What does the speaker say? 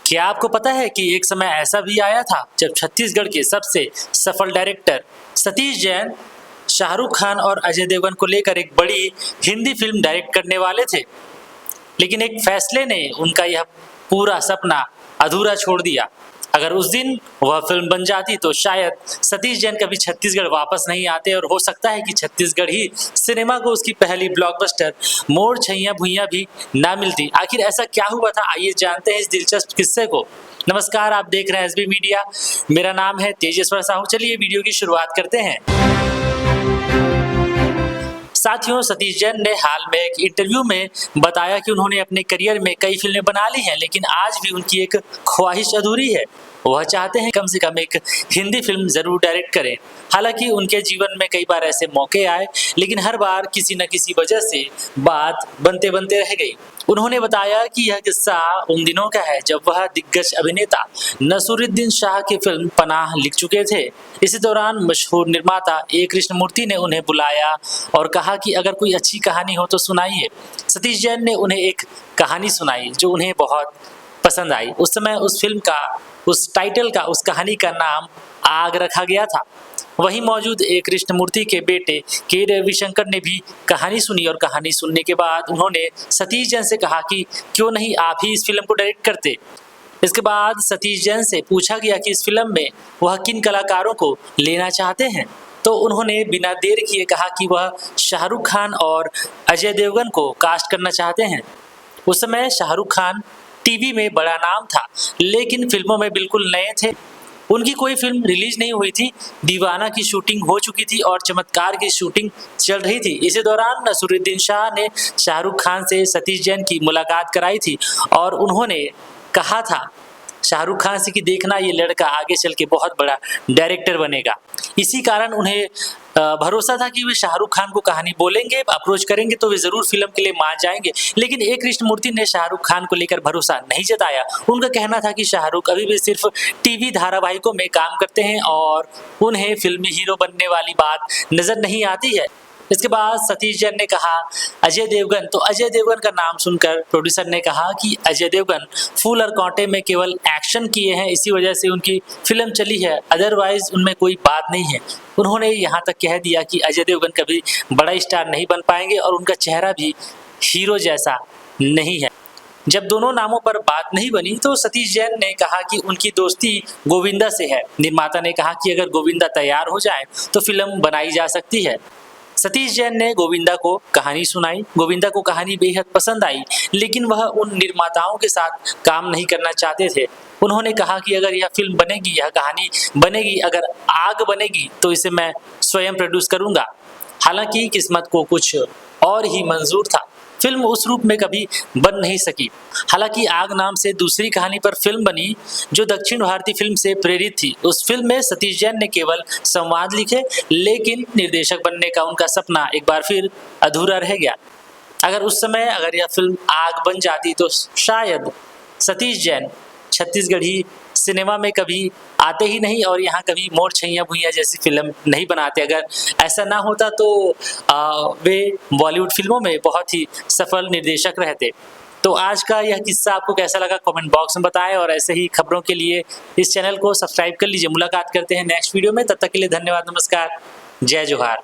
क्या आपको पता है कि एक समय ऐसा भी आया था जब छत्तीसगढ़ के सबसे सफल डायरेक्टर सतीश जैन शाहरुख खान और अजय देवगन को लेकर एक बड़ी हिंदी फिल्म डायरेक्ट करने वाले थे, लेकिन एक फैसले ने उनका यह पूरा सपना अधूरा छोड़ दिया। अगर उस दिन वह फिल्म बन जाती तो शायद सतीश जैन कभी छत्तीसगढ़ वापस नहीं आते और हो सकता है कि छत्तीसगढ़ ही सिनेमा को उसकी पहली ब्लॉकबस्टर मोर छैया भुइयां भी ना मिलती। आखिर ऐसा क्या हुआ था, आइए जानते हैं इस दिलचस्प किस्से को। नमस्कार, आप देख रहे हैं एसबी मीडिया। मेरा नाम है तेजेश्वर साहू। चलिए वीडियो की शुरुआत करते हैं। साथियों, सतीश जैन ने हाल में एक इंटरव्यू में बताया कि उन्होंने अपने करियर में कई फिल्में बना ली हैं, लेकिन आज भी उनकी एक ख्वाहिश अधूरी है। वह चाहते हैं कम से कम एक हिंदी फिल्म जरूर डायरेक्ट करें। हालांकि उनके जीवन में कई बार ऐसे मौके आए, लेकिन हर बार किसी न किसी वजह से बात बनते बनते रह गई। उन्होंने बताया कि यह किस्सा उन दिनों का है जब वह दिग्गज अभिनेता नसीरुद्दीन शाह की फिल्म पनाह लिख चुके थे। इसी दौरान मशहूर निर्माता ए कृष्णमूर्ति ने उन्हें बुलाया और कहा कि अगर कोई अच्छी कहानी हो तो सुनाइए। सतीश जैन ने उन्हें एक कहानी सुनाई जो उन्हें बहुत पसंद आई। उस समय उस फिल्म का, उस टाइटल का, उस कहानी का नाम आग रखा गया था। वहीं मौजूद ए कृष्णमूर्ति के बेटे के रविशंकर ने भी कहानी सुनी और कहानी सुनने के बाद उन्होंने सतीश जैन से कहा कि क्यों नहीं आप ही इस फिल्म को डायरेक्ट करते। इसके बाद सतीश जैन से पूछा गया कि इस फिल्म में वह किन कलाकारों को लेना चाहते हैं, तो उन्होंने बिना देर किए कहा कि वह शाहरुख खान और अजय देवगन को कास्ट करना चाहते हैं। उस समय शाहरुख खान टीवी में बड़ा नाम था, लेकिन फिल्मों में बिल्कुल नए थे। उनकी कोई फिल्म रिलीज नहीं हुई थी। दीवाना की शूटिंग हो चुकी थी और चमत्कार की शूटिंग चल रही थी। इसी दौरान नसीरुद्दीन शाह ने शाहरुख खान से सतीश जैन की मुलाकात कराई थी और उन्होंने कहा था शाहरुख खान से कि देखना, ये लड़का आगे चल के बहुत बड़ा डायरेक्टर बनेगा। इसी कारण उन्हें भरोसा था कि वे शाहरुख खान को कहानी बोलेंगे, अप्रोच करेंगे तो वे जरूर फिल्म के लिए मान जाएंगे। लेकिन ए कृष्णमूर्ति ने शाहरुख खान को लेकर भरोसा नहीं जताया। उनका कहना था कि शाहरुख अभी भी सिर्फ टीवी धारावाहिकों में काम करते हैं और उन्हें फिल्मी हीरो बनने वाली बात नजर नहीं आती है। इसके बाद सतीश जैन ने कहा अजय देवगन, तो अजय देवगन का नाम सुनकर प्रोड्यूसर ने कहा कि अजय देवगन फूल और कांटे में केवल एक्शन किए हैं, इसी वजह से उनकी फिल्म चली है, अदरवाइज उनमें कोई बात नहीं है। उन्होंने यहाँ तक कह दिया कि अजय देवगन कभी बड़ा स्टार नहीं बन पाएंगे और उनका चेहरा भी हीरो जैसा नहीं है। जब दोनों नामों पर बात नहीं बनी तो सतीश जैन ने कहा कि उनकी दोस्ती गोविंदा से है। निर्माता ने कहा कि अगर गोविंदा तैयार हो जाए तो फिल्म बनाई जा सकती है। सतीश जैन ने गोविंदा को कहानी सुनाई। गोविंदा को कहानी बेहद पसंद आई, लेकिन वह उन निर्माताओं के साथ काम नहीं करना चाहते थे। उन्होंने कहा कि अगर यह फिल्म बनेगी, यह कहानी बनेगी, अगर आग बनेगी तो इसे मैं स्वयं प्रोड्यूस करूंगा। हालांकि किस्मत को कुछ और ही मंजूर था। फिल्म उस रूप में कभी बन नहीं सकी। हालांकि आग नाम से दूसरी कहानी पर फिल्म बनी जो दक्षिण भारतीय फिल्म से प्रेरित थी। उस फिल्म में सतीश जैन ने केवल संवाद लिखे, लेकिन निर्देशक बनने का उनका सपना एक बार फिर अधूरा रह गया। अगर यह फिल्म आग बन जाती तो शायद सतीश जैन छत्तीसगढ़ी सिनेमा में कभी आते ही नहीं और यहाँ कभी मोर छैया भुइयां जैसी फिल्म नहीं बनाते। अगर ऐसा ना होता तो वे बॉलीवुड फिल्मों में बहुत ही सफल निर्देशक रहते। तो आज का यह किस्सा आपको कैसा लगा कमेंट बॉक्स में बताएं और ऐसे ही खबरों के लिए इस चैनल को सब्सक्राइब कर लीजिए। मुलाकात करते हैं नेक्स्ट वीडियो में, तब तक के लिए धन्यवाद, नमस्कार, जय जोहार।